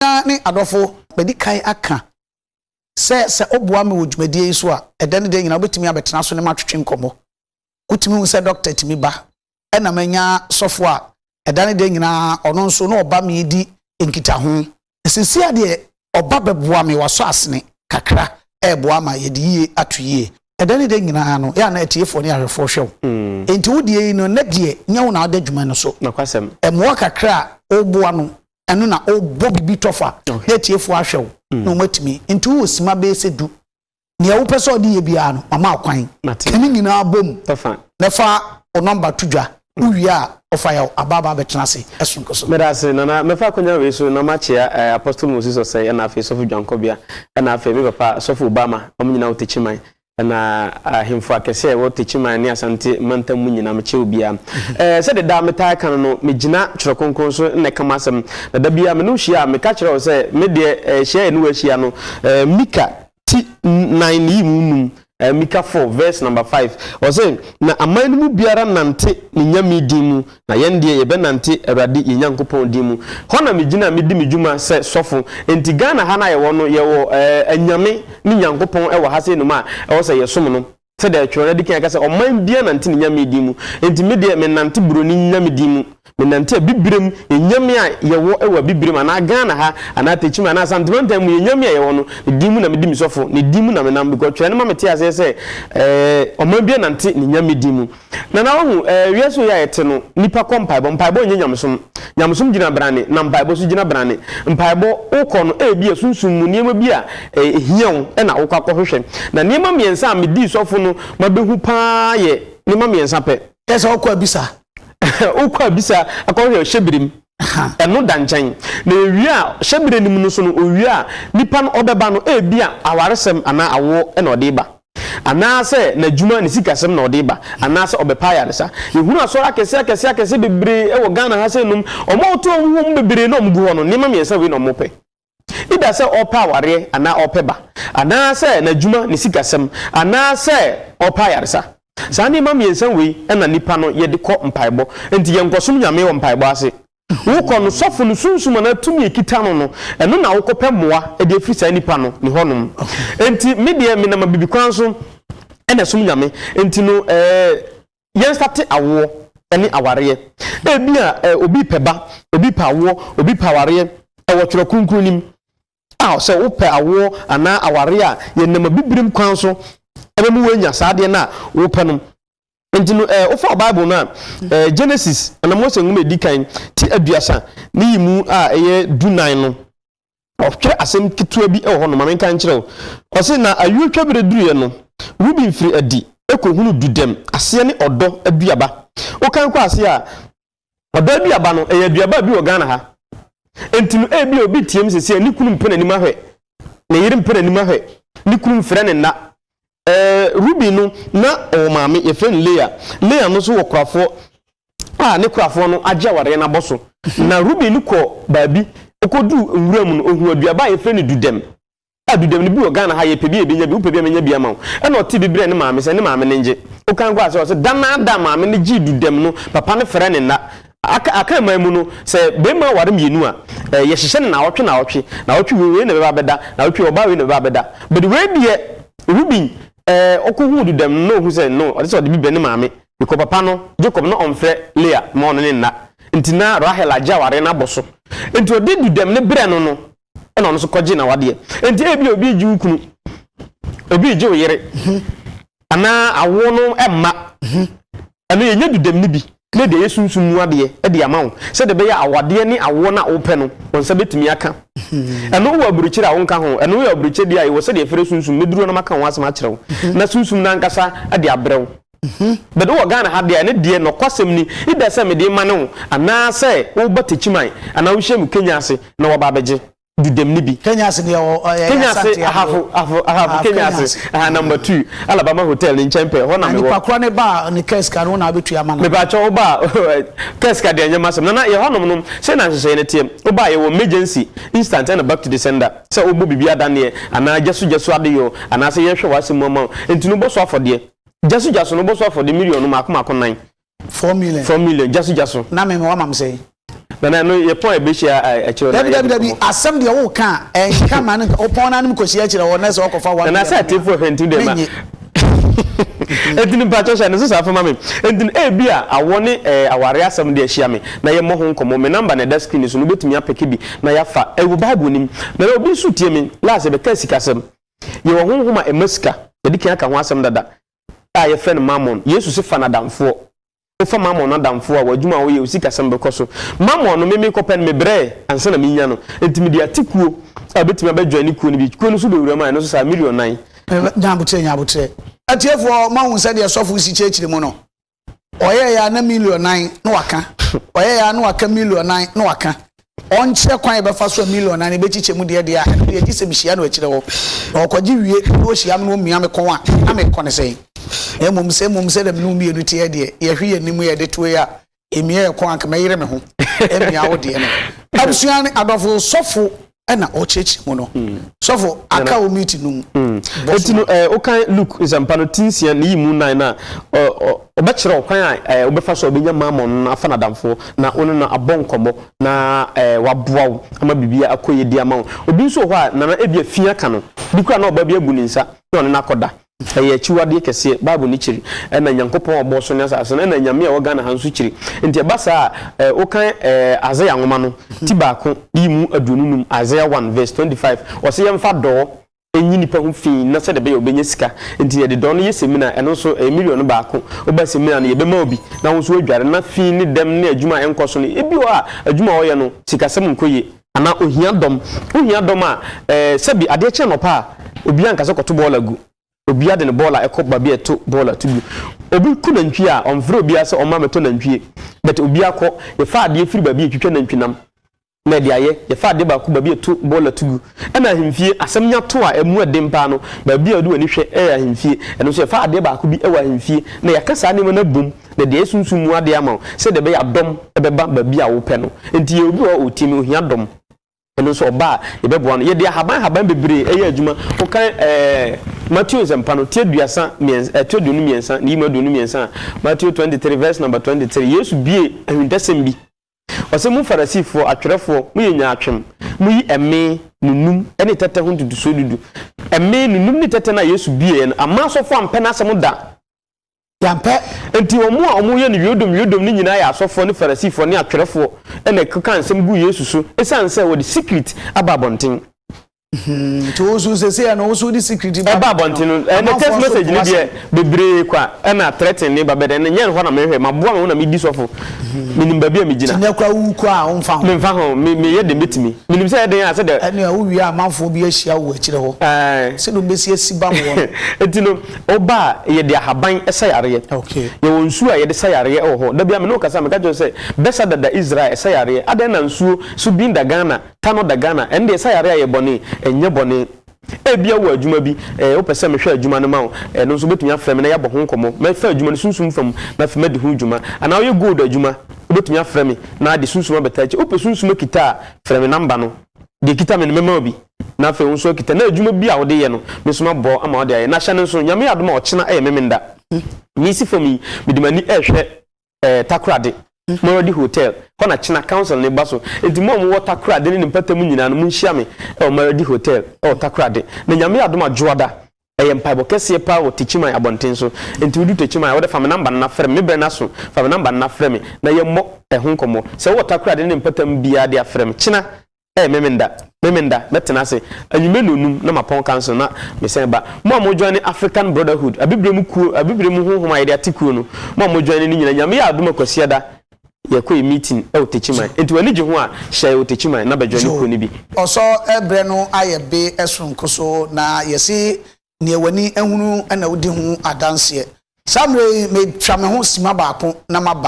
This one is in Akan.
ne adofo bedi kai aka se oboa me wodwumadi yi so a eda ne de nyina obetimi abetena so ne matwetwe nkomo kutimi hu se doctor timi ba ena manya sofo a eda ne de nyina ono nso no oba me di enkita ho esisi ade oba beboa me waso asene kakra eboa ma yedi yie atoyie eda ne de nyina no ya na etiefo ne ahwefo hwew enti wodie yi no na de nyawo na adadwuma no so nakwasem emoa kakra oboa no enu na obo bibi tofa na etiefo ahwew no matimi enti wo sima be sedu ne wo pese odi ye bia no mama akwan kani nyina abom tofa na fa o number tudwa uwia ofa ya ababa betena se esunkoso merase na mefa konya we so na machia apostle Moses osay na afi sofu Jankobia na afi me papa sofu Obama omnyina otechiman na himfo akese wo techiman ne asante mantam nyina meche obia se de da meta kan no megina kyerɛkonkon so na kama asem na da bia me no hia me ka kyerɛ wo se me de hia no ahia no Mika ti 9 yimunum Mika 4 verse number 5 o say na amanu mu biara nante ne nyame dimu na yende ye be nante awrade ye nyankopon dimu hona megina medi medjuma se sofo enti Ghana ha na ye wo no ye wo anyame ne nyankopon e wo ha se no ma e wo say ye som no se de twore de kan ka se o man bia nante ne nyame dimu enti me de me nante broni nyame dimu menante bibirem enyame a yewo ewa bibirem ana Ghana ha ana techima na santimental mu enyame a yewo no dimu na medimi sofo ne dimu na menam because twene ma meti ase se omabia nante ne nyame dimu na wo wieso ya ete no nipa mpaebo nyamsom gina brane na mpaebo so gina brane mpaebo ukọ no ebi asunsun mu niema bi a hiawo na ukọ akọhwehwe na niema miensa medi sofo no mabehu pa ye niema miensa pe esa ukọ abisa ukwa bisa akọhwe hyebirim eno danchan na ewia hyebirenim no so no owia nipa no obeba no ebia awaresem ana awo na odeba ana se na djuma ne sikasem na odeba ana se obepa ya desa ehunu asoro akese bebre ewo Ghana ha se num omo to ohum bebre na omgu ho no nema miensa we na omope ida se opa aware ana opeba ana se na djuma ne sikasem ana se opa ya desa sani ma miensan we na nipa no ye de kọ mpaebo enti ye nkosom nyame wo mpaebo ase wo kọ no sofo no sunsum na tumi ekita no eno na wo kopẹ moa e de afiri sa nipa no ni honom enti media me na mabibi kwan so na som nyame enti no yen start awo ene aware e bia obi peba obi pa awo obi pa aware e wo twere kunkunim se wo pe awo ana aware a ye na mabibirim kwan so ebe mu wenya saade na wo penum entino ofa Bible na Genesis na Mose ngum edikan ti aduasa ni yimu a eye dunan no oftwe asem kitua bi e ho no mamenka nkyerɛw o se na ayutwa bere duruye no Ruben firi adi ekohunu dudem ase ne odo aduaba o kan kwa ase a odo aduaba no eye aduaba bi wo Ghana ha entino ebi obi tiem sese ni kunu mpena ni mahwe na yiri mpena ni mahwe ni kunu mfrɛ ne na Ruby no na o maame ye friend Leah no so wo krafo ne krafo no agya ware na boso na Ruby no kọ baabi okodu nwuram no ohu aduaba ye friend dudem adudem no bi wo Ghana ha ye pebi ebenya bi wo pebi amenya bi ama e no ti bibire ne maame se ne maame ne nje o kan gwa se dana da maame ne gi dudem no papa ne frɛ ne na aka mamu no se bema ware mienu a ye hyehye ne na wotwe we ne beba beda na wotwe oba we ne beba beda but we die Ruby okuhu dudem no hu say no odise odi bibe ne maame because papa no Jacob no onfre Leah mo no ne na ntina Rahel agya ware na boso enti odi dudem ne bre no e no so koje na wade enti ebi obi ji ukunu obi ji oyere ana awo no emma ana ye dudem ne bi ne de yesunsun mu ade e de amawo se de be ya awade ne awo na ope no onsa betimi aka eno wo aburukyire a wonka ho eno wo aburukyire dia ye wo se de fere sunsun meduro na maka ho asem akyerew na sunsun na nkasa ade abrew bedo wo Ghana ha dia ne de no kwasem ni ida se me de ma ne ana se wo batechiman ana wo hyem Kenya ase na wo ba beje dudem ni bi Kenya ase ne Kenya ase ahafu Kenya ase number 2 Alabama hotel in Chempe ho na me wo pakro ne ba ne keska no na betu ama na me ba cho ba keska de anyama sem na ye honom no se na hyehyɛ ne tiem wo ba ye wo emergency instant and back to the sender se wo bibia dane ana jesu ade yo ana se ye hwe wasem mama entinu bo so afode jesu no bo so afode million no makoma ko 9 4 million jesu na me wa mam say na no ye pon e be hia a chiro na dabi asem de wo ka enka ma no opon na no kosi a chire wo na se okofa wa na sa tefo hwentu de ma edini patrosha ne so sa fama me edini bia awone aware asem de ahia me na ye mo ho nkomo me number na desk ni so no betumi apeke bi na ya fa ewu bible nim na obi su tie me last be ka sikasem ye wo honhoma emasika ye dikan aka ho asem dada a ye friend Mammon yesu se fa na damfo o fa Mammon na damfo a wadwuma wo ye sikasem be koso Mammon no me kopen me bre ansa na me nya no entimi de atikuo a betumi abadwani kuo ni bi kuo no so be wura ma no so sa million 9 nyabutre atiefo ma hu se de sofo si chechire mu no oye ya na million 9 no waka oye ya no waka million 9 no waka onche kwan be fa so million 9 be chiche mu de de a ye gise bi hia no akire wo na okogi wie wo hia no mia me kon a na me kon sei emum se de mu mi enu tie de ye hwe nim ye de to ya emie ye kon aka mayire me ho emia wo de no abusua ne adofo sofo na ochechi mu no sofo aka o meeting no etino o kan look example tinsia ni mu 9 na obekire o kwan a obefa so obenya Mammon na afa na damfo na ono na abonkomo na waboawo ama bibia akoye di ama obi so ho a na ebia fia ka no bikura na oba bia gu ni nsa no ne nakoda eye chiwade kese bible ni chiri na nyankopon obo so ne asase na nyame a woga na hansu chiri nti basa o kan Isaiah nwoma no ti baako imu adununum Isaiah 1 verse 25 o se yemfa do enyi nipa hu fi na se de be obenya sika nti ye de do no ye semina eno so million baako oba semina no ye be ma obi na wo so adware na fi ni dem na adwuma enkoso no ebi wo a adwuma wo ye no sikasem nkoye ana ohia dom a sebi ade che no pa obi anka se koto ball agu obi ade ne bola ekoba bi eto bola tugu obi ku nantwi a onfre obi ase oma meto nantwi but obi akọ ye fa ade firi ba bi etwetwa nantwinam na de aye ye fa ade ba ku ba bi eto bola tugu na ahimfie asem nya to a emu ade mpa no ba bi adu ani hwe ahimfie eno so ye fa ade ba ku bi ewa ahimfie na yakasa ne na bum na de esunsumu ade ama se de be ya dom ebeba ba bi a wo pe no enti ye obi o otimi ohia dom eno so oba yebebo no ye de haban bebre eye adwuma o kan Matthew zempano tie duasa etodunu miensa ni madunu miensa Matthew 23 verse number 23 Yesu bie ahundasem bi ose mu farisifo atwerefo mu yenya atwem mu yi eme nunum ene tete ho dudu so dudu eme nunum ni tete na Yesu bie no amasofo ampena asem da yampe enti omu ye ni yodom ni nyina ya asofo ni farisifo ni atwerefo ene keka ansem gu Yesu so esanse wo the secret ababonten to so say na so the secret ababonten the text message ni de bebre kwa na threaten ni babede ne nyen ho na mehwe maboa me ho na medi sofo minim babia megina nya kwa wu kwa onfa ho memfa ho me ye de metimi minim say den ase de ene a wi amanfo bi ahia wo akire ho se no besi asiba ho etino oba ye de ahaban esayare okay ye wonsu a ye de sayare ho da bia me no kasa me ka jo say besa da Israel esayare aden na nsuo so bin da Ghana tano da Ghana ende sayare aye boni enye boni ebia wo adwuma bi opese me hwe adwuma no ma no so betumi afrem na ya bo ho nkomo me fa adwuma no sunsum fam na fa medi ho adwuma ana wo ye gold adwuma betumi afrem na de sunsum betache ope sunsum kita frem number no de kita me mema obi na fa wonso kita na adwuma bi a wo de ye no me so mabọ ama wo de ye na hye nso nyame adoma ochena memenda ni si fami medimani ehwe takrade Moradi Hotel kona china council ne baso enti mo wo takrade ne mpatam nyina no munhia me Moradi Hotel takrade na nyame adoma joada empaibo kese pa wo tichima abonten so enti wudu tichima wo de fam number na frem me bre na so fam number na frem na ye mo ho nkomo se wo takrade ne mpatam bia de afrem china memenda metena se anyume nonum na mapon council na mesen ba mo join African Brotherhood abibremu honhoma ye de atikuo no mo join ni nyina nyame adoma kwasiada yakoi meeting techima enti wani je ho a hye techima na badwani ko ni bi oso ebre no ayebe esronko so na yesi ne wani ehunu na wodi ho adanse samre me twa me ho sima baako na maba